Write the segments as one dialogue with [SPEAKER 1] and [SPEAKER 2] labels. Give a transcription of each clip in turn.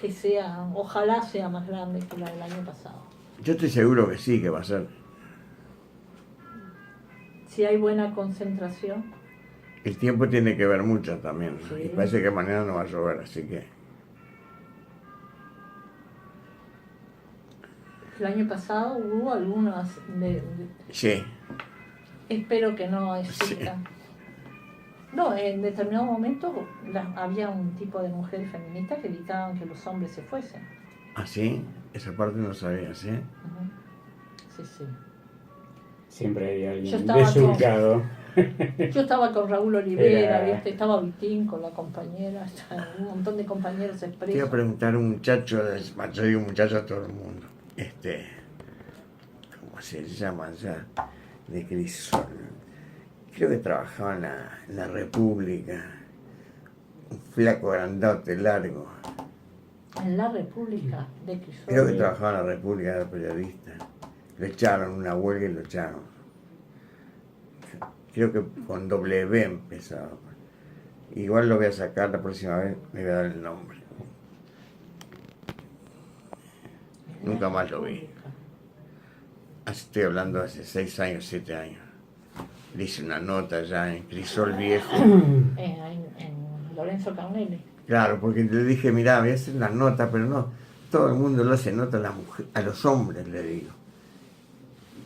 [SPEAKER 1] que sea, ojalá sea más grande que la del año pasado.
[SPEAKER 2] Yo estoy seguro que sí, que va a ser.
[SPEAKER 1] Si hay buena concentración.
[SPEAKER 2] El tiempo tiene que ver mucho también, ¿no?
[SPEAKER 1] Sí.
[SPEAKER 2] Y parece que mañana no va a llover, así que...
[SPEAKER 1] El año pasado hubo algunas
[SPEAKER 2] Sí.
[SPEAKER 1] espero que no existan. Sí. No, en determinado momento había un tipo de mujeres feministas que evitaban que los hombres se fuesen.
[SPEAKER 2] ¿Ah, sí? Esa parte no sabía, ¿sí?
[SPEAKER 1] Sí, sí.
[SPEAKER 3] Siempre hay alguien desubicado.
[SPEAKER 1] Yo estaba con Raúl Olivera, ¿viste? Estaba Vitín con la compañera, un montón de compañeros expresos.
[SPEAKER 2] Te iba a preguntar un muchacho, yo digo muchacho a todo el mundo, ¿cómo se llama ya? De Crisol. Creo que trabajaba en la República. Un flaco grandote, largo.
[SPEAKER 1] En la República de Crisol.
[SPEAKER 2] Creo que trabajaba en la República, era periodista. Lo echaron, una huelga y lo echaron. Creo que con W empezaba. Igual lo voy a sacar la próxima vez, me voy a dar el nombre. Nunca más lo vi. Estoy hablando hace 6 años, 7 años. Le hice una nota ya en Crisol Viejo.
[SPEAKER 1] En Lorenzo Carnelli.
[SPEAKER 2] Claro, porque le dije, mirá, voy a hacer una nota, pero no, todo el mundo lo hace nota a los hombres, le digo.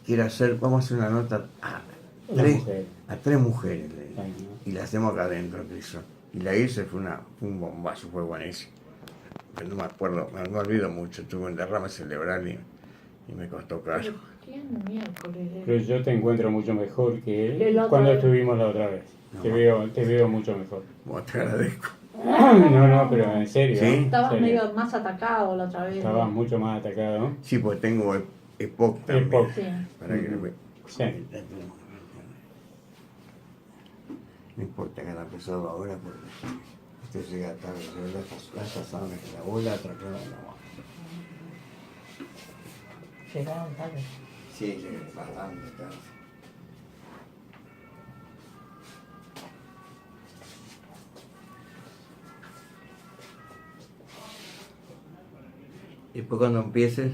[SPEAKER 2] Quiero hacer, vamos a hacer una nota a 3 mujeres, le digo. Y la hacemos acá adentro, Crisol. Y la hice, fue un bombazo, fue buenísimo. Pero no me acuerdo, me olvido mucho, tuve un derrame cerebral y me costó caro.
[SPEAKER 3] Pero yo te encuentro mucho mejor que él cuando estuvimos la otra vez. No, te veo mucho mejor.
[SPEAKER 2] Bueno, te agradezco.
[SPEAKER 3] No, pero en serio.
[SPEAKER 2] ¿Sí?
[SPEAKER 1] Estabas medio más atacado la otra vez.
[SPEAKER 3] Estabas mucho más atacado.
[SPEAKER 2] Sí, porque tengo EPOC también.
[SPEAKER 3] EPOC.
[SPEAKER 1] Sí.
[SPEAKER 2] Para que lo vea.
[SPEAKER 3] Sí.
[SPEAKER 2] No importa que haya empezado ahora, porque usted llega tarde, las saben que la bola atracaron la mano.
[SPEAKER 1] Llegaron tarde.
[SPEAKER 2] Sí, llegué bastante tarde. Y después cuando empieces,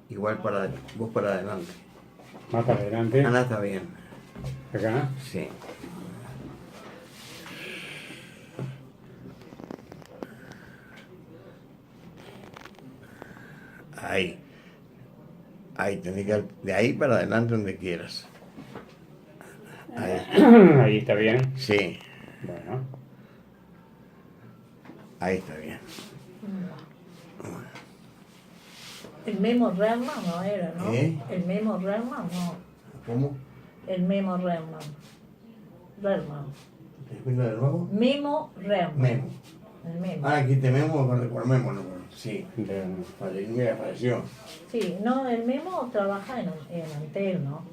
[SPEAKER 2] igual vos para adelante.
[SPEAKER 3] Más para adelante.
[SPEAKER 2] Ana está bien.
[SPEAKER 3] ¿Acá?
[SPEAKER 2] Sí. Ahí. Ahí, tenés que de ahí para adelante donde quieras. Ahí.
[SPEAKER 3] Ahí está bien.
[SPEAKER 2] Sí.
[SPEAKER 3] Bueno.
[SPEAKER 2] Ahí está bien.
[SPEAKER 1] El Memo Rerman no era, ¿no?
[SPEAKER 2] ¿Eh?
[SPEAKER 1] El Memo Rerman no.
[SPEAKER 2] ¿Cómo?
[SPEAKER 1] El Memo Rerman. Rerman.
[SPEAKER 2] ¿Te explico de nuevo?
[SPEAKER 1] Memo Rerman.
[SPEAKER 2] Memo.
[SPEAKER 1] El Memo.
[SPEAKER 2] Ah, aquí te Memo por Memo, no. Sí. Me apareció.
[SPEAKER 1] Sí, no, el Memo trabaja en Antel, ¿no?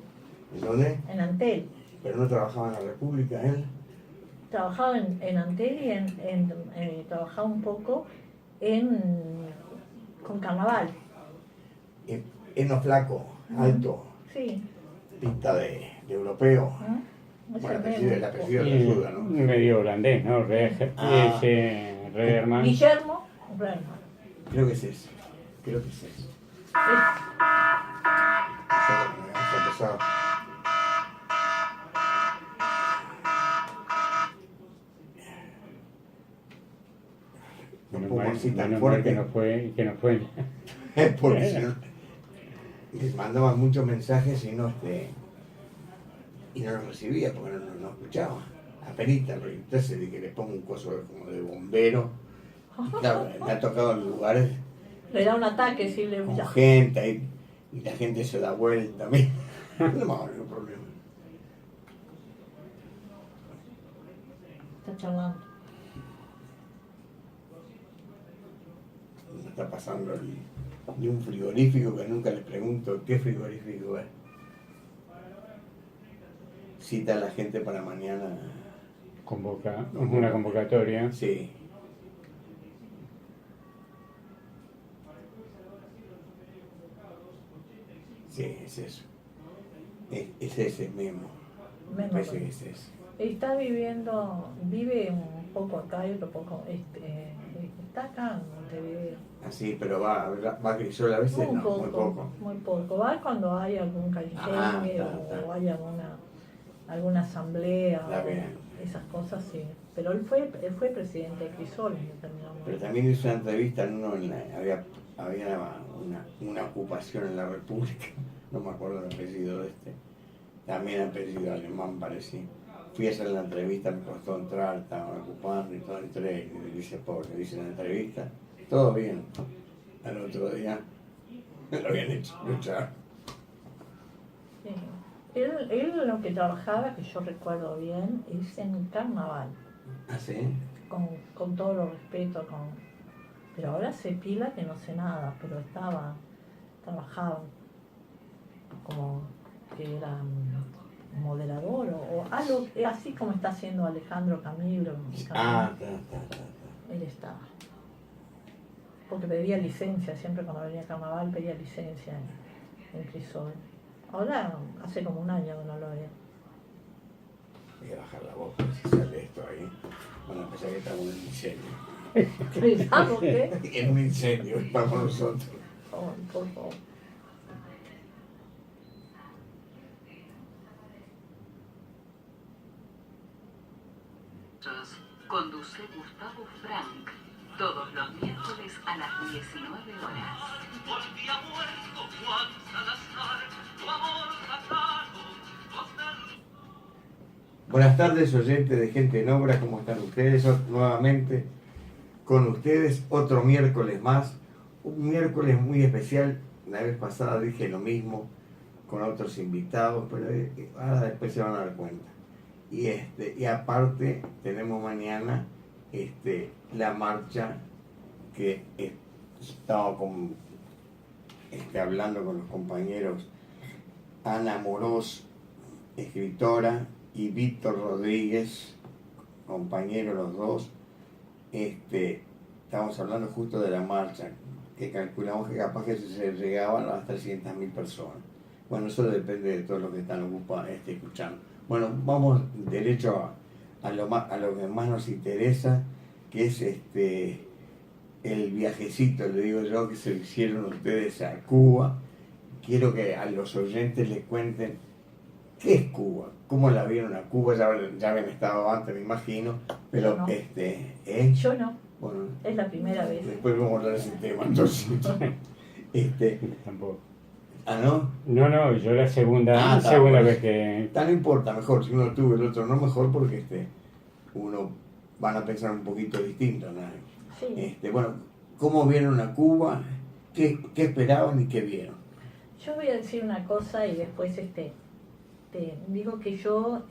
[SPEAKER 2] ¿En dónde?
[SPEAKER 1] En Antel.
[SPEAKER 2] Pero no trabajaba en la República, él.
[SPEAKER 1] Trabajaba en Antel y trabajaba un poco con Carnaval.
[SPEAKER 2] Eno flaco, alto,
[SPEAKER 1] Sí.
[SPEAKER 2] pinta de europeo.
[SPEAKER 1] Es
[SPEAKER 2] Bueno,
[SPEAKER 1] el
[SPEAKER 2] el apellido de la ayuda, ¿no?
[SPEAKER 3] Medio holandés, ¿no? Rerman.
[SPEAKER 1] Guillermo Rerman.
[SPEAKER 2] Creo que es ese. Creo que es ese. No pongo así tan fuerte.
[SPEAKER 3] Que no fue.
[SPEAKER 2] Porque si no, les mandaban muchos mensajes y no los recibía porque no escuchaba. Apenita, entonces de que le pongo un coso como de bombero. Claro, me ha tocado en lugares.
[SPEAKER 1] Le da un ataque, sí,
[SPEAKER 2] con gente ahí, y la gente se da vuelta. No me hago ningún problema.
[SPEAKER 1] Está charlando.
[SPEAKER 2] Me está pasando de un frigorífico que nunca les pregunto qué frigorífico es. Cita a la gente para mañana.
[SPEAKER 3] Convoca una convocatoria.
[SPEAKER 2] Sí. Sí, es eso. Es ese Memo. Me parece que es ese.
[SPEAKER 1] Vive un poco acá y otro poco, está acá en Montevideo.
[SPEAKER 2] Así, pero va Crisol a veces,
[SPEAKER 1] Muy
[SPEAKER 2] no,
[SPEAKER 1] poco,
[SPEAKER 2] muy poco.
[SPEAKER 1] muy poco. Va cuando hay algún cariño o hay alguna asamblea
[SPEAKER 2] Está bien.
[SPEAKER 1] esas cosas, sí. Pero él fue presidente de Crisol en determinado momento.
[SPEAKER 2] Pero también hizo una entrevista había una ocupación en la República, no me acuerdo el apellido de este, también apellido alemán parecía. Fui a hacer la entrevista, me costó entrar, estaban ocupando y todo, entré y dice, pobre, dice en la entrevista, todo bien. Al otro día me lo habían hecho luchar.
[SPEAKER 1] Sí. Él lo que trabajaba, que yo recuerdo bien, es en carnaval.
[SPEAKER 2] ¿Ah, sí?
[SPEAKER 1] Con todo lo respeto, pero ahora se pila que no sé nada, pero trabajaba como que era moderador o algo así como está haciendo Alejandro Camilo.
[SPEAKER 2] Está.
[SPEAKER 1] Él estaba. Porque pedía licencia, siempre cuando venía carnaval pedía licencia en Crisol. Ahora hace como un año que no lo veo.
[SPEAKER 2] Voy a bajar la voz, si sale esto ahí. Bueno, pensé que estamos en un incendio.
[SPEAKER 1] ¿Pensamos qué?
[SPEAKER 2] En un incendio, vamos nosotros.
[SPEAKER 1] Oh, por favor.
[SPEAKER 4] Conduce Gustavo Frank todos los miércoles a las 19 horas.
[SPEAKER 5] Por ti ha muerto Juan Salazar, tu amor sagrado.
[SPEAKER 2] Buenas tardes, oyentes de Gente en Obra, ¿cómo están ustedes? Nuevamente con ustedes otro miércoles más, un miércoles muy especial. La vez pasada dije lo mismo con otros invitados, pero ahora después se van a dar cuenta. Y aparte tenemos mañana la marcha que estaba hablando con los compañeros Ana Morós, escritora, y Víctor Rodríguez, compañeros los dos. Estamos hablando justo de la marcha, que calculamos que capaz que se llegaban a las 300.000 personas. Bueno, eso depende de todos los que están escuchando. Bueno, vamos derecho a lo que más nos interesa, que es el viajecito, le digo yo, que se hicieron ustedes a Cuba. Quiero que a los oyentes les cuenten qué es Cuba, cómo la vieron a Cuba. Ya habían estado antes, me imagino, pero
[SPEAKER 1] no.
[SPEAKER 2] ¿eh?
[SPEAKER 1] Yo no.
[SPEAKER 2] Bueno,
[SPEAKER 1] es la primera vez.
[SPEAKER 2] Después vamos a hablar de ese tema, entonces.
[SPEAKER 3] Tampoco.
[SPEAKER 2] ¿Ah, no?
[SPEAKER 3] No, yo la segunda vez que...
[SPEAKER 2] No importa, mejor, si uno tuvo el otro no, mejor, porque uno van a pensar un poquito distinto, ¿no?
[SPEAKER 1] Sí.
[SPEAKER 2] Bueno, ¿cómo vieron a Cuba? ¿Qué esperaban y qué vieron?
[SPEAKER 1] Yo voy a decir una cosa y después te digo que yo,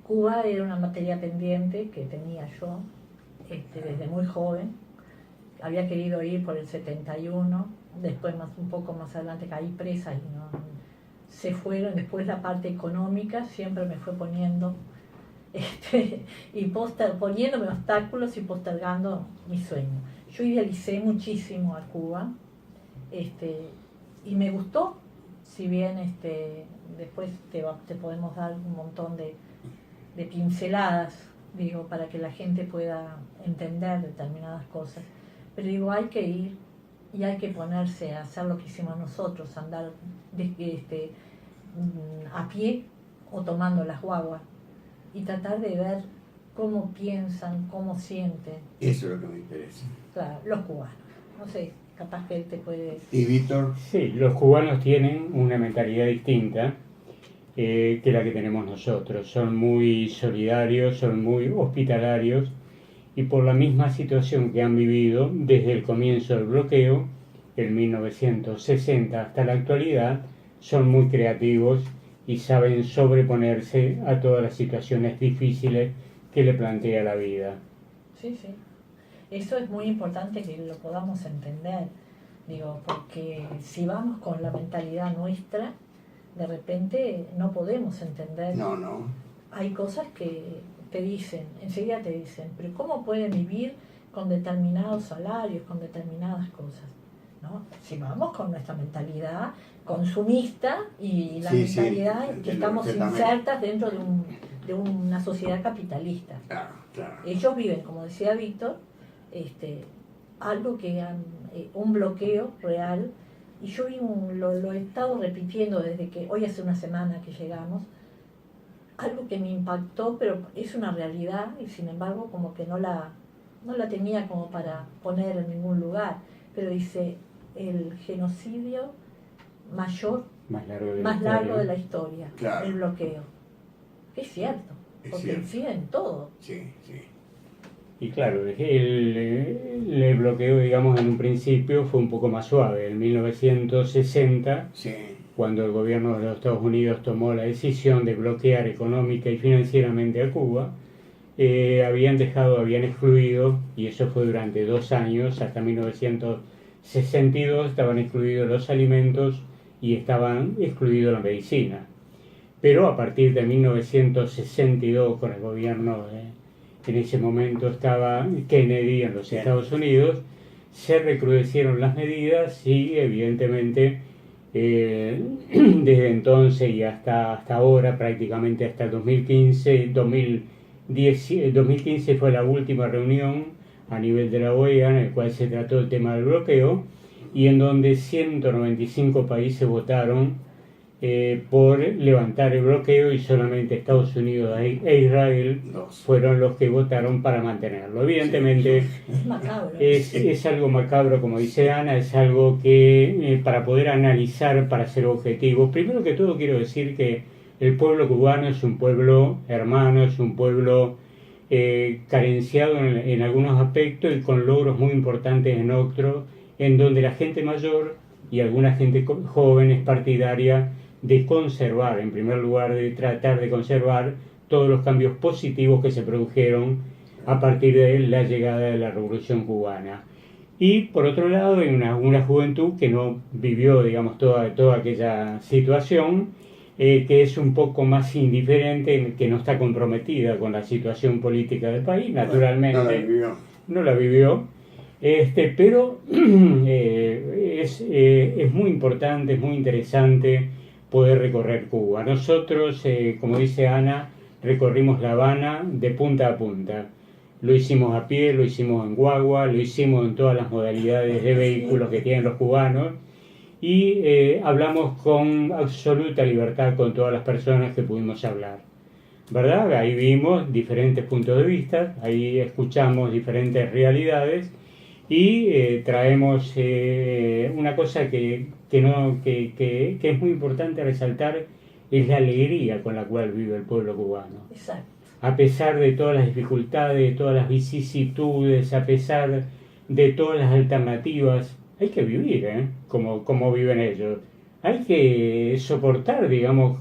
[SPEAKER 1] Cuba era una materia pendiente que tenía yo desde muy joven. Había querido ir por el 71, después un poco más adelante caí presa y no se fueron. Después la parte económica siempre me fue poniendo y poniéndome obstáculos y postergando mi sueño. Yo idealicé muchísimo a Cuba y me gustó, si bien después te podemos dar un montón de pinceladas, digo, para que la gente pueda entender determinadas cosas. Pero digo, hay que ir y hay que ponerse a hacer lo que hicimos nosotros, andar a pie o tomando las guaguas y tratar de ver cómo piensan, cómo sienten.
[SPEAKER 2] Eso es lo que me interesa.
[SPEAKER 1] Claro, los cubanos. No sé, capaz que él te puede...
[SPEAKER 2] ¿Y Víctor?
[SPEAKER 3] Sí, los cubanos tienen una mentalidad distinta que la que tenemos nosotros. Son muy solidarios, son muy hospitalarios, y por la misma situación que han vivido desde el comienzo del bloqueo, en 1960 hasta la actualidad, son muy creativos y saben sobreponerse a todas las situaciones difíciles que le plantea la vida.
[SPEAKER 1] Sí. Eso es muy importante que lo podamos entender, digo, porque si vamos con la mentalidad nuestra, de repente no podemos entender.
[SPEAKER 2] No.
[SPEAKER 1] Hay cosas que enseguida te dicen, pero ¿cómo pueden vivir con determinados salarios, con determinadas cosas? ¿No? Si vamos con nuestra mentalidad consumista y la mentalidad que estamos insertas dentro de una sociedad capitalista.
[SPEAKER 2] Claro.
[SPEAKER 1] Ellos viven, como decía Víctor, algo que un bloqueo real, y yo lo he estado repitiendo desde que hoy hace una semana que llegamos, algo que me impactó, pero es una realidad y sin embargo como que no la tenía como para poner en ningún lugar, pero dice el genocidio mayor,
[SPEAKER 3] Más largo
[SPEAKER 1] más largo de la historia,
[SPEAKER 2] Claro.
[SPEAKER 1] el bloqueo. Es cierto,
[SPEAKER 2] Es
[SPEAKER 1] porque
[SPEAKER 2] cierto.
[SPEAKER 1] incide en todo.
[SPEAKER 2] Sí, sí.
[SPEAKER 3] Y claro, el bloqueo, digamos, en un principio fue un poco más suave. En 1960,
[SPEAKER 2] Sí.
[SPEAKER 3] cuando el gobierno de los Estados Unidos tomó la decisión de bloquear económica y financieramente a Cuba, habían excluido, y eso fue durante 2 años, hasta 1962, estaban excluidos los alimentos y estaban excluidos la medicina. Pero a partir de 1962, con el gobierno en ese momento estaba Kennedy en los Estados Unidos, se recrudecieron las medidas y evidentemente desde entonces y hasta ahora, prácticamente hasta el 2015 fue la última reunión a nivel de la OEA en el cual se trató el tema del bloqueo y en donde 195 países votaron por levantar el bloqueo y solamente Estados Unidos e Israel fueron los que votaron para mantenerlo. Evidentemente
[SPEAKER 1] Es macabro.
[SPEAKER 3] es algo macabro, como dice Ana, es algo que para poder analizar, para ser objetivos, primero que todo quiero decir que el pueblo cubano es un pueblo hermano, es un pueblo carenciado en algunos aspectos y con logros muy importantes en otros, en donde la gente mayor y alguna gente joven es partidaria de conservar, en primer lugar, de tratar de conservar todos los cambios positivos que se produjeron a partir de la llegada de la Revolución Cubana. Y por otro lado, hay una juventud que no vivió, digamos, toda aquella situación, que es un poco más indiferente, que no está comprometida con la situación política del país, naturalmente. No la vivió. Pero es muy importante, es muy interesante poder recorrer Cuba. Nosotros, como dice Ana, recorrimos La Habana de punta a punta. Lo hicimos a pie, lo hicimos en guagua, lo hicimos en todas las modalidades de vehículos que tienen los cubanos y hablamos con absoluta libertad con todas las personas que pudimos hablar. ¿Verdad? Ahí vimos diferentes puntos de vista, ahí escuchamos diferentes realidades y traemos una cosa que es muy importante resaltar, es la alegría con la cual vive el pueblo cubano.
[SPEAKER 1] Exacto.
[SPEAKER 3] A pesar de todas las dificultades, de todas las vicisitudes, a pesar de todas las alternativas, hay que vivir, como viven ellos. Hay que soportar, digamos,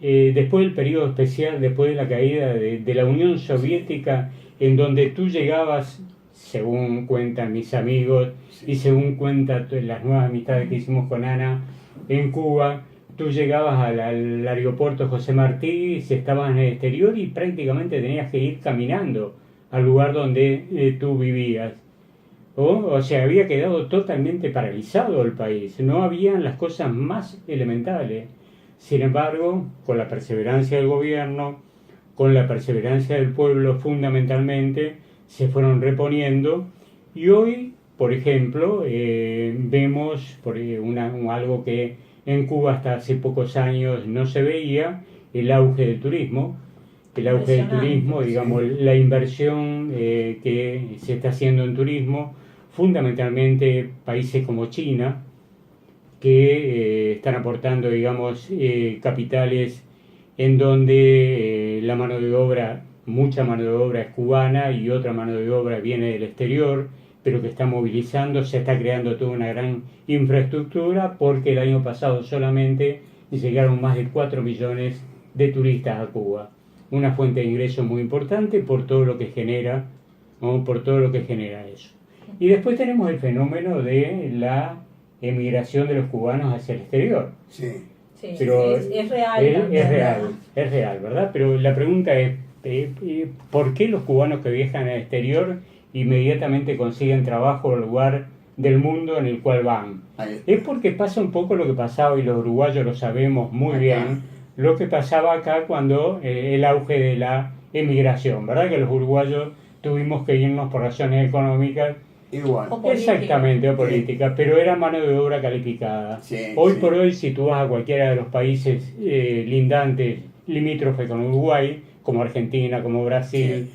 [SPEAKER 3] después del periodo especial, después de la caída de la Unión Soviética, en donde tú llegabas, según cuentan mis amigos y según cuentan las nuevas amistades que hicimos con Ana en Cuba, tú llegabas al aeropuerto José Martí, si estabas en el exterior y prácticamente tenías que ir caminando al lugar donde tú vivías. O sea, había quedado totalmente paralizado el país, no habían las cosas más elementales. Sin embargo, con la perseverancia del gobierno, con la perseverancia del pueblo fundamentalmente, se fueron reponiendo y hoy, por ejemplo, vemos algo que en Cuba hasta hace pocos años no se veía, el auge del turismo. El auge del turismo, digamos, la inversión que se está haciendo en turismo, fundamentalmente países como China, que están aportando, digamos, capitales en donde la mano de obra, mucha mano de obra es cubana y otra mano de obra viene del exterior, pero que está movilizando, se está creando toda una gran infraestructura porque el año pasado solamente llegaron más de 4 millones de turistas a Cuba. Una fuente de ingresos muy importante por todo lo que genera, ¿no? Por todo lo que genera eso. Y después tenemos el fenómeno de la emigración de los cubanos hacia el exterior.
[SPEAKER 2] Sí.
[SPEAKER 1] Sí,
[SPEAKER 3] Pero
[SPEAKER 1] es real.
[SPEAKER 3] Es real, ¿verdad? Pero la pregunta es, ¿por qué los cubanos que viajan al exterior inmediatamente consiguen trabajo en el lugar del mundo en el cual van? Es porque pasa un poco lo que pasaba, y los uruguayos lo sabemos muy bien, lo que pasaba acá cuando el auge de la emigración, ¿verdad? Que los uruguayos tuvimos que irnos por razones económicas
[SPEAKER 2] Igual.
[SPEAKER 1] O política.
[SPEAKER 3] Exactamente, o política, pero era mano de obra calificada.
[SPEAKER 2] Sí,
[SPEAKER 3] Hoy
[SPEAKER 2] sí.
[SPEAKER 3] por hoy, si tú vas a cualquiera de los países lindantes, limítrofes con Uruguay, como Argentina, como Brasil,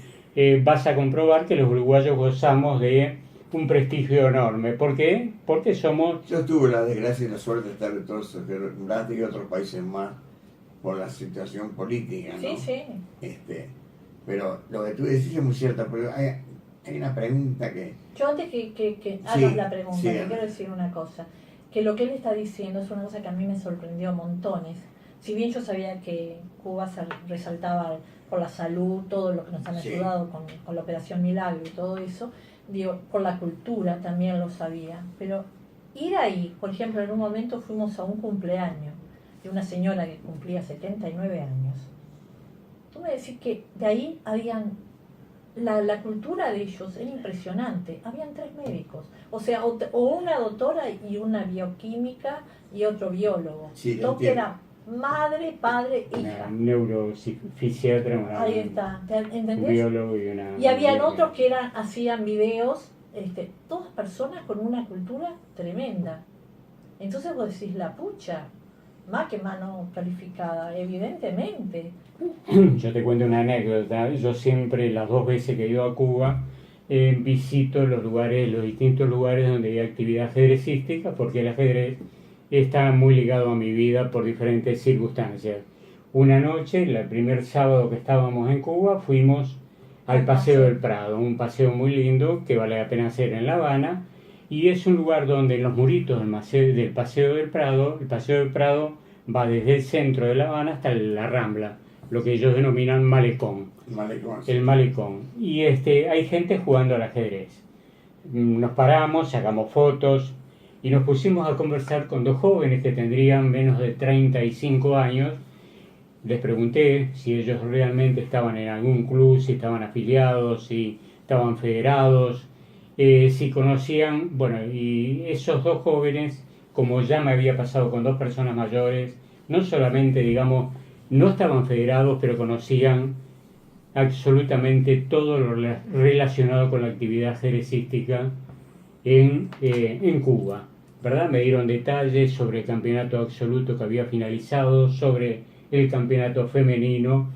[SPEAKER 3] vas a comprobar que los uruguayos gozamos de un prestigio enorme. ¿Por qué? Porque somos...
[SPEAKER 2] Yo tuve la desgracia y la suerte de estar en todos esos Brasil y otros países más por la situación política, ¿no?
[SPEAKER 1] Sí, sí.
[SPEAKER 2] Pero lo que tú decís es muy cierto, pero hay una pregunta que...
[SPEAKER 1] Yo antes que
[SPEAKER 2] Sí,
[SPEAKER 1] hagas la pregunta,
[SPEAKER 2] sí,
[SPEAKER 1] te
[SPEAKER 2] Ana.
[SPEAKER 1] quiero decir una cosa, que lo que él está diciendo es una cosa que a mí me sorprendió montones. Si bien yo sabía que Cuba se resaltaba por la salud, todo lo que nos han
[SPEAKER 2] Sí.
[SPEAKER 1] ayudado con la Operación Milagro y todo eso, digo, por la cultura también lo sabía. Pero ir ahí, por ejemplo, en un momento fuimos a un cumpleaños de una señora que cumplía 79 años. Tú me decís que de ahí habían... La cultura de ellos era impresionante. Habían 3 médicos. O sea, o una doctora y una bioquímica y otro biólogo.
[SPEAKER 2] Sí,
[SPEAKER 1] Todo que
[SPEAKER 2] entiendo.
[SPEAKER 1] era madre, padre, hija.
[SPEAKER 3] Una neurofisiatra,
[SPEAKER 1] Ahí está,
[SPEAKER 3] un
[SPEAKER 1] ¿entendés?
[SPEAKER 3] biólogo y una...
[SPEAKER 1] Y habían
[SPEAKER 3] bióloga.
[SPEAKER 1] otros que hacían videos, todas personas con una cultura tremenda. Entonces vos decís, la pucha, más que mano calificada, evidentemente.
[SPEAKER 3] Yo te cuento una anécdota. Yo siempre, las 2 veces que he ido a Cuba, visito los distintos lugares donde hay actividad ajedrecística, porque el ajedrez está muy ligado a mi vida por diferentes circunstancias. Una noche, el primer sábado que estábamos en Cuba, fuimos al Paseo del Prado, un paseo muy lindo que vale la pena hacer en La Habana, y es un lugar donde en los muritos del Paseo del Prado, el Paseo del Prado va desde el centro de La Habana hasta la Rambla, lo que ellos denominan malecón,
[SPEAKER 2] Malecón.
[SPEAKER 3] el malecón. Y hay gente jugando al ajedrez. Nos paramos, sacamos fotos y nos pusimos a conversar con 2 jóvenes que tendrían menos de 35 años. Les pregunté si ellos realmente estaban en algún club, si estaban afiliados, si estaban federados, si conocían, bueno, y esos 2 jóvenes, como ya me había pasado con 2 personas mayores, no solamente, digamos, no estaban federados, pero conocían absolutamente todo lo relacionado con la actividad ajedrecística en Cuba, ¿verdad? Me dieron detalles sobre el campeonato absoluto que había finalizado, sobre el campeonato femenino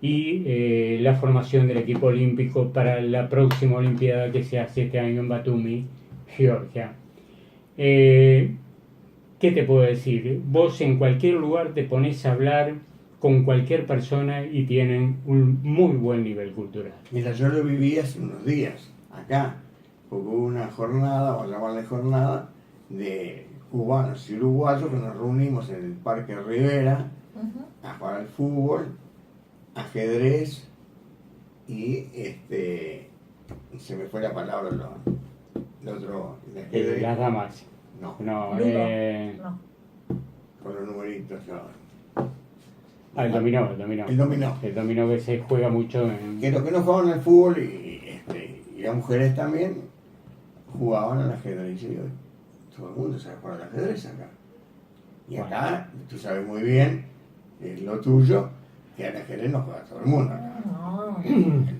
[SPEAKER 3] y la formación del equipo olímpico para la próxima Olimpiada que se hace este año en Batumi, Georgia. ¿Qué te puedo decir? Vos en cualquier lugar te pones a hablar con cualquier persona y tienen un muy buen nivel cultural.
[SPEAKER 2] Mira, yo lo viví hace unos días, acá, porque hubo una jornada, vamos a llamarle jornada, de cubanos y uruguayos que nos reunimos en el Parque Rivera
[SPEAKER 1] Ujú.
[SPEAKER 2] a jugar al fútbol, ajedrez y se me fue la palabra, lo otro, el ajedrez.
[SPEAKER 3] Las damas.
[SPEAKER 2] No,
[SPEAKER 3] No,
[SPEAKER 1] Ludo. No.
[SPEAKER 2] con los numeritos, no.
[SPEAKER 3] el dominó.
[SPEAKER 2] El dominó.
[SPEAKER 3] El dominó que se juega mucho en...
[SPEAKER 2] Que los que no jugaban al fútbol y las mujeres también jugaban al ajedrez. Y todo el mundo sabe jugar al ajedrez acá. Y acá, tú sabes muy bien, es lo tuyo, que al ajedrez no juega todo el mundo acá.
[SPEAKER 1] No.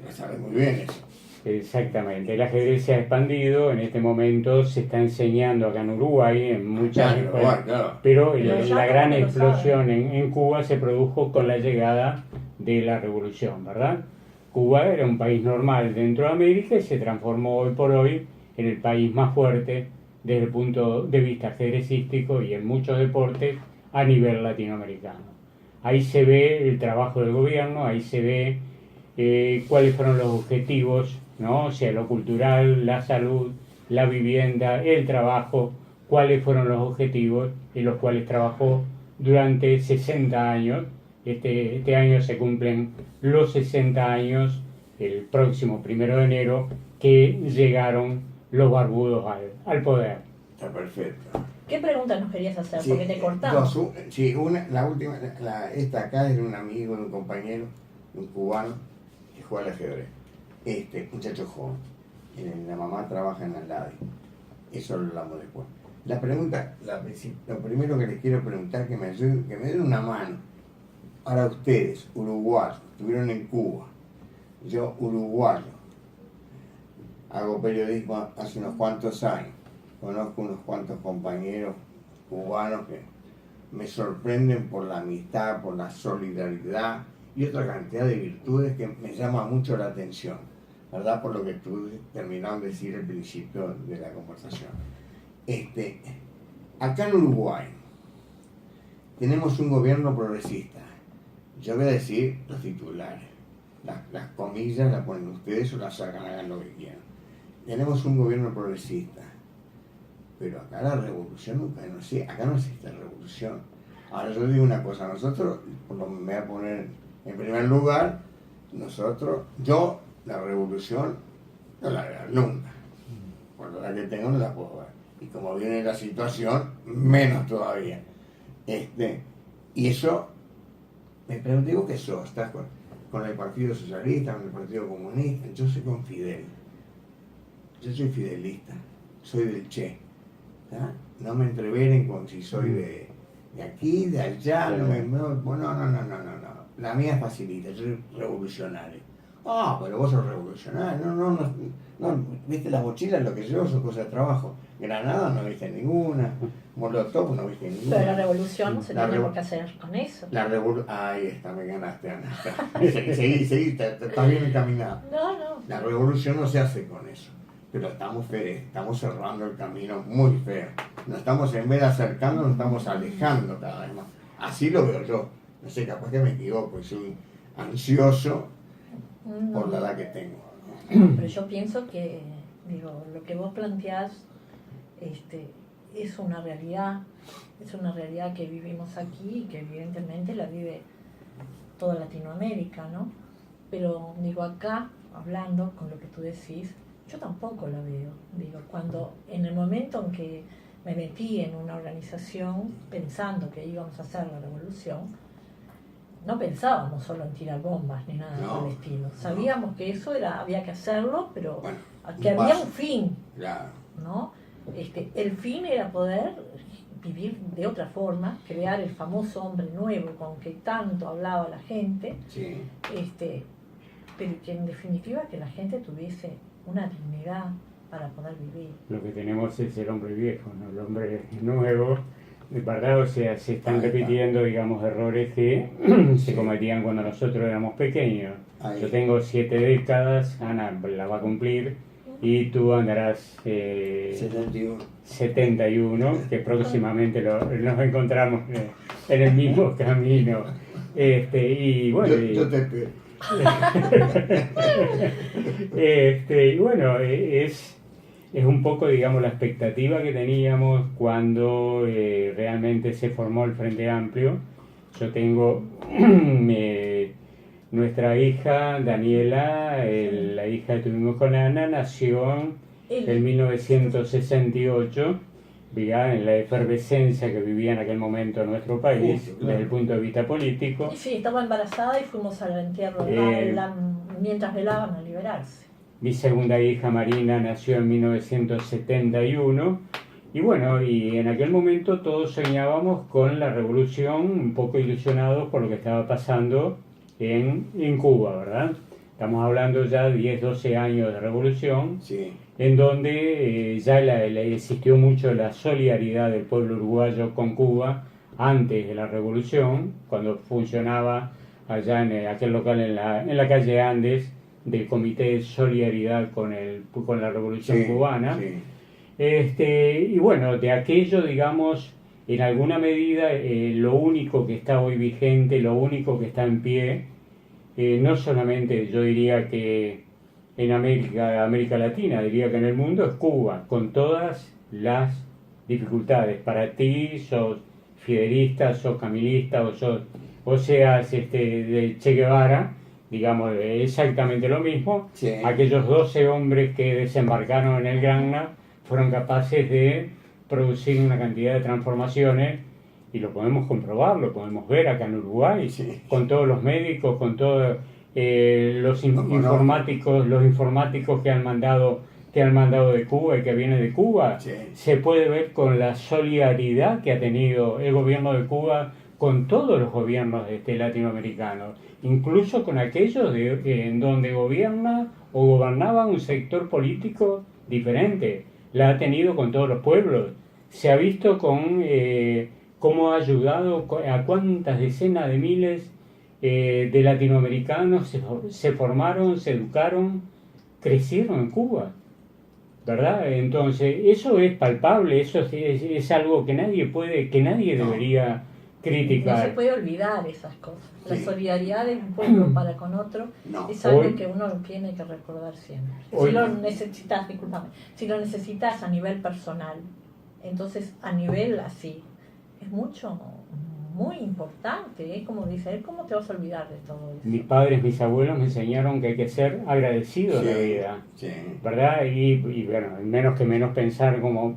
[SPEAKER 2] Lo sabes muy bien eso.
[SPEAKER 3] Exactamente, el ajedrez se ha expandido, en este momento se está enseñando acá en Uruguay, en muchas
[SPEAKER 2] Claro,
[SPEAKER 3] escuelas,
[SPEAKER 2] claro.
[SPEAKER 3] pero
[SPEAKER 1] Pero ya
[SPEAKER 3] la gran
[SPEAKER 1] no lo
[SPEAKER 3] explosión en Cuba se produjo con la llegada de la revolución, ¿verdad? Cuba era un país normal dentro de América y se transformó hoy por hoy en el país más fuerte desde el punto de vista ajedrecístico y en muchos deportes a nivel latinoamericano. Ahí se ve el trabajo del gobierno, ahí se ve cuáles fueron los objetivos, ¿no? O sea, lo cultural, la salud, la vivienda, el trabajo, cuáles fueron los objetivos en los cuales trabajó durante 60 años. Este año se cumplen los 60 años, el próximo 1 de enero, que llegaron los barbudos al poder.
[SPEAKER 2] Está perfecto.
[SPEAKER 1] ¿Qué pregunta nos querías hacer?
[SPEAKER 2] Sí,
[SPEAKER 1] Porque te cortamos.
[SPEAKER 2] sí, la última, esta acá es de un amigo, de un compañero, de un cubano que juega al ajedrez. Muchacho joven. La mamá trabaja en la LADI. Eso lo hablamos después. La pregunta, lo primero que les quiero preguntar, que me ayuden, que me den una mano. Para ustedes, uruguayos, estuvieron en Cuba, yo uruguayo, hago periodismo hace unos cuantos años. Conozco unos cuantos compañeros cubanos que me sorprenden por la amistad, por la solidaridad y otra cantidad de virtudes que me llama mucho la atención, ¿verdad? Por lo que tú terminaste de decir al principio de la conversación. Acá en Uruguay tenemos un gobierno progresista. Yo voy a decir los titulares. Las comillas las ponen ustedes o las sacan, hagan lo que quieran. Tenemos un gobierno progresista. Pero acá la revolución nunca, no sé, acá no existe revolución. Ahora yo digo una cosa, nosotros, me voy a poner en primer lugar, yo la revolución no la veo nunca. Por la edad que tengo no la puedo ver. Y como viene la situación, menos todavía. Y eso, me pregunto, digo que sos, ¿estás con el Partido Socialista, con el Partido Comunista? Yo soy con Fidel. Yo soy fidelista, soy del Che. No me entreveren con si soy de aquí, de allá, no. La mía es facilita, yo soy revolucionario. Pero vos sos revolucionario. No, viste las mochilas, lo que yo son cosas de trabajo. Granada no viste ninguna, Molotov no viste ninguna.
[SPEAKER 1] Pero la revolución no se tiene por qué hacer con eso.
[SPEAKER 2] Ahí está, me ganaste, Ana. Seguí, estás bien encaminado.
[SPEAKER 1] No.
[SPEAKER 2] La revolución no se hace con eso. Pero estamos cerrando el camino muy feo. Nos estamos, en vez de acercando, nos estamos alejando cada vez más. Así lo veo yo. No sé, capaz que me equivoco, soy ansioso por la edad que tengo.
[SPEAKER 1] Pero yo pienso que, lo que vos planteás es una realidad que vivimos aquí y que evidentemente la vive toda Latinoamérica, ¿no? Pero, acá, hablando con lo que tú decís, yo tampoco la veo. Cuando en el momento en que me metí en una organización pensando que íbamos a hacer la revolución, no pensábamos solo en tirar bombas ni nada por el estilo. Sabíamos que eso había que hacerlo, pero que había un fin,
[SPEAKER 2] Claro.
[SPEAKER 1] ¿no? El fin era poder vivir de otra forma, crear el famoso hombre nuevo con que tanto hablaba la gente,
[SPEAKER 2] Sí.
[SPEAKER 1] pero que en definitiva que la gente tuviese una dignidad para poder vivir.
[SPEAKER 3] Lo que tenemos es el hombre viejo, ¿no? El hombre nuevo, ¿verdad? O sea, se están repitiendo, digamos, errores que se cometían cuando nosotros éramos pequeños. Yo tengo 7 décadas, Ana la va a cumplir, y tú andarás 71, que próximamente nos encontramos en el mismo camino. Y bueno,
[SPEAKER 2] yo te espero.
[SPEAKER 3] Y bueno, es un poco, digamos, la expectativa que teníamos cuando realmente se formó el Frente Amplio. Yo tengo nuestra hija Daniela, la hija que tuvimos con Ana, nació en 1968, ¿verdad? En la efervescencia que vivía en aquel momento nuestro país, desde el punto de vista político.
[SPEAKER 1] Y sí, estaba embarazada y fuimos al entierro mientras velaban a liberarse.
[SPEAKER 3] Mi segunda hija Marina nació en 1971 y bueno, y en aquel momento todos soñábamos con la revolución, un poco ilusionados por lo que estaba pasando en Cuba, ¿verdad? Estamos hablando ya de 10, 12 años de revolución,
[SPEAKER 2] Sí.
[SPEAKER 3] en donde ya existió mucho la solidaridad del pueblo uruguayo con Cuba antes de la revolución, cuando funcionaba allá en aquel local en la calle Andes del Comité de Solidaridad con la Revolución Cubana.
[SPEAKER 2] Sí.
[SPEAKER 3] Y bueno, de aquello, digamos, en alguna medida, lo único que está hoy vigente, lo único que está en pie, no solamente yo diría que en América Latina, diría que en el mundo, es Cuba, con todas las dificultades. Para ti, sos fidelista, sos camilista, o seas de Che Guevara, digamos, exactamente lo mismo.
[SPEAKER 2] Sí.
[SPEAKER 3] Aquellos 12 hombres que desembarcaron en el Granma fueron capaces de producir una cantidad de transformaciones, y lo podemos comprobar, lo podemos ver acá en Uruguay,
[SPEAKER 2] Sí.
[SPEAKER 3] con todos los médicos, con todos los informáticos que han mandado de Cuba y que vienen de Cuba.
[SPEAKER 2] Sí.
[SPEAKER 3] Se puede ver con la solidaridad que ha tenido el gobierno de Cuba con todos los gobiernos latinoamericanos, incluso con aquellos en donde gobierna o gobernaba un sector político diferente. La ha tenido con todos los pueblos. Se ha visto con cómo ha ayudado a cuántas decenas de miles de latinoamericanos se formaron, se educaron, crecieron en Cuba, ¿verdad? Entonces, eso es palpable, eso es algo que nadie debería criticar.
[SPEAKER 1] No se puede olvidar esas cosas. La
[SPEAKER 2] Sí.
[SPEAKER 1] solidaridad de un pueblo para con otro
[SPEAKER 2] No.
[SPEAKER 1] es algo
[SPEAKER 3] Hoy-
[SPEAKER 1] que uno tiene que recordar siempre.
[SPEAKER 3] Hoy-
[SPEAKER 1] Si lo necesitas, discúlpame, si lo necesitas a nivel personal, entonces a nivel así, es muy importante. Es como dice, ¿cómo te vas a olvidar de todo eso?
[SPEAKER 3] Mis padres, mis abuelos me enseñaron que hay que ser agradecido en la vida,
[SPEAKER 2] Sí.
[SPEAKER 3] ¿verdad? Y bueno, menos que menos pensar como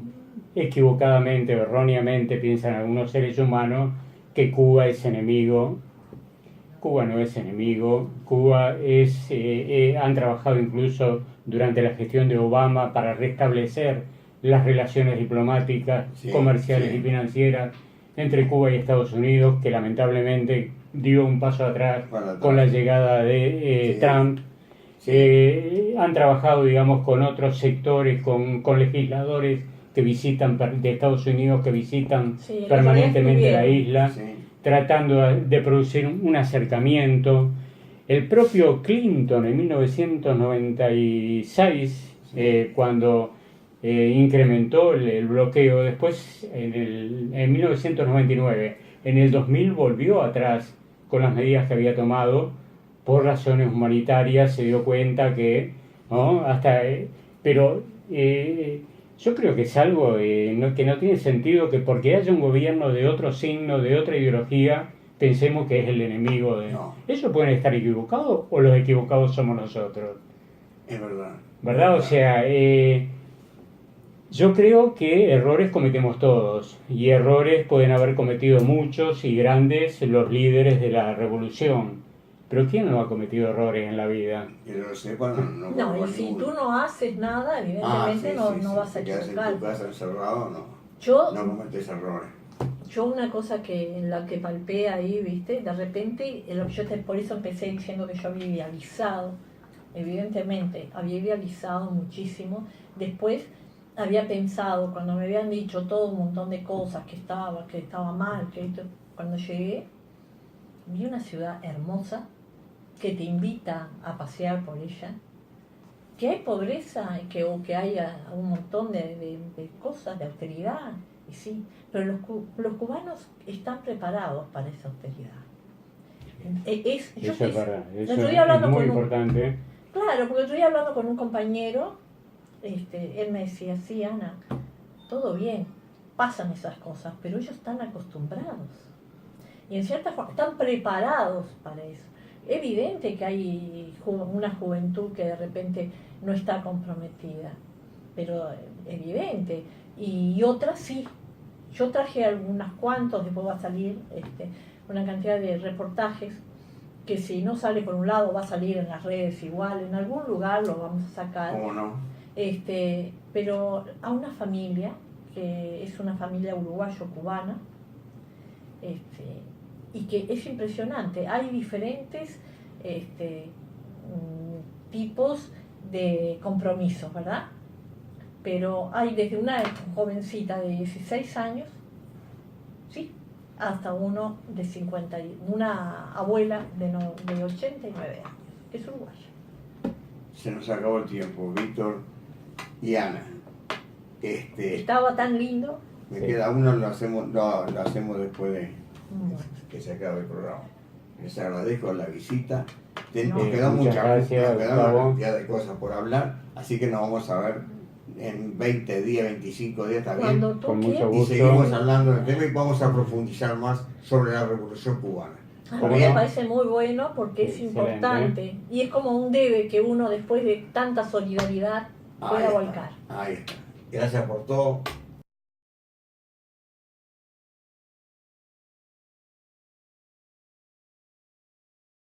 [SPEAKER 3] equivocadamente o erróneamente piensan algunos seres humanos que Cuba es enemigo. Cuba no es enemigo. Cuba han trabajado incluso durante la gestión de Obama para restablecer las relaciones diplomáticas,
[SPEAKER 2] Sí,
[SPEAKER 3] comerciales
[SPEAKER 2] sí.
[SPEAKER 3] y financieras entre Cuba y Estados Unidos, que lamentablemente dio un paso atrás
[SPEAKER 2] Para atrás.
[SPEAKER 3] con la llegada de
[SPEAKER 2] Sí.
[SPEAKER 3] Trump.
[SPEAKER 2] Sí.
[SPEAKER 3] Han trabajado, digamos, con otros sectores, con legisladores que visitan de Estados Unidos, que visitan
[SPEAKER 1] Sí, los
[SPEAKER 3] permanentemente la
[SPEAKER 1] estuvieron.
[SPEAKER 3] isla,
[SPEAKER 2] Sí.
[SPEAKER 3] tratando de producir un acercamiento. El propio Clinton en 1996, cuando incrementó el bloqueo, después en 1999, en el 2000 volvió atrás con las medidas que había tomado por razones humanitarias, se dio cuenta que, ¿no? Pero yo creo que es algo que no tiene sentido que porque haya un gobierno de otro signo, de otra ideología, pensemos que es el enemigo de...
[SPEAKER 2] No.
[SPEAKER 3] ¿Ellos pueden estar equivocados o los equivocados somos nosotros?
[SPEAKER 2] Es verdad.
[SPEAKER 3] ¿Verdad? O sea, yo creo que errores cometemos todos y errores pueden haber cometido muchos y grandes los líderes de la revolución. Pero ¿quién no ha cometido errores en la vida?
[SPEAKER 2] Que lo sepan, no.
[SPEAKER 1] No, y si tú no haces nada, evidentemente no vas a
[SPEAKER 2] Te quedas en
[SPEAKER 1] equivocar.
[SPEAKER 2] tu casa encerrado, no.
[SPEAKER 1] Yo,
[SPEAKER 2] No cometes errores.
[SPEAKER 1] yo una cosa que en la que palpé ahí, viste, de repente, por eso empecé diciendo que yo había idealizado, evidentemente, había idealizado muchísimo. Después había pensado, cuando me habían dicho todo un montón de cosas, que estaba mal, cuando llegué, vi una ciudad hermosa, que te invita a pasear por ella, que hay pobreza o que haya un montón de cosas, de austeridad, y sí, pero los cubanos están preparados para esa austeridad.
[SPEAKER 3] Eso es verdad, eso
[SPEAKER 1] estoy
[SPEAKER 3] es
[SPEAKER 1] hablando
[SPEAKER 3] muy
[SPEAKER 1] con
[SPEAKER 3] importante.
[SPEAKER 1] Claro, porque estoy hablando con un compañero, él me decía, sí, Ana, todo bien, pasan esas cosas, pero ellos están acostumbrados. Y en cierta forma están preparados para eso. Evidente que hay una juventud que de repente no está comprometida, pero evidente. Y otras sí. Yo traje algunas cuantos, después va a salir una cantidad de reportajes que si no sale por un lado va a salir en las redes igual, en algún lugar lo vamos a sacar.
[SPEAKER 2] ¿Cómo no?
[SPEAKER 1] Pero a una familia, que es una familia uruguayo-cubana, y que es impresionante. Hay diferentes tipos de compromisos, ¿verdad? Pero hay desde una jovencita de 16 años, ¿sí?, hasta uno de 50, una abuela de 89 años, que es uruguaya.
[SPEAKER 2] Se nos acabó el tiempo, Víctor y Ana.
[SPEAKER 1] Estaba tan lindo.
[SPEAKER 2] Me
[SPEAKER 3] Sí.
[SPEAKER 2] queda uno, lo hacemos después de
[SPEAKER 1] Bueno.
[SPEAKER 2] que se acabe el programa. Les agradezco la visita. Nos
[SPEAKER 1] No.
[SPEAKER 2] quedó
[SPEAKER 3] Muchas gracias,
[SPEAKER 2] nos quedaron una
[SPEAKER 3] Gustavo.
[SPEAKER 2] cantidad de cosas por hablar, así que nos vamos a ver en 20 días, 25 días también.
[SPEAKER 1] Cuando tú
[SPEAKER 3] Con mucho
[SPEAKER 1] quieras.
[SPEAKER 2] Y
[SPEAKER 3] gusto.
[SPEAKER 2] seguimos hablando del tema y vamos a profundizar más sobre la Revolución Cubana.
[SPEAKER 1] A mí
[SPEAKER 3] ¿Cómo
[SPEAKER 1] me
[SPEAKER 3] no?
[SPEAKER 1] parece muy bueno porque es
[SPEAKER 3] Excelente.
[SPEAKER 1] importante y es como un debe que uno después de tanta solidaridad pueda
[SPEAKER 2] Ahí está,
[SPEAKER 1] volcar.
[SPEAKER 2] ahí está. Gracias por todo.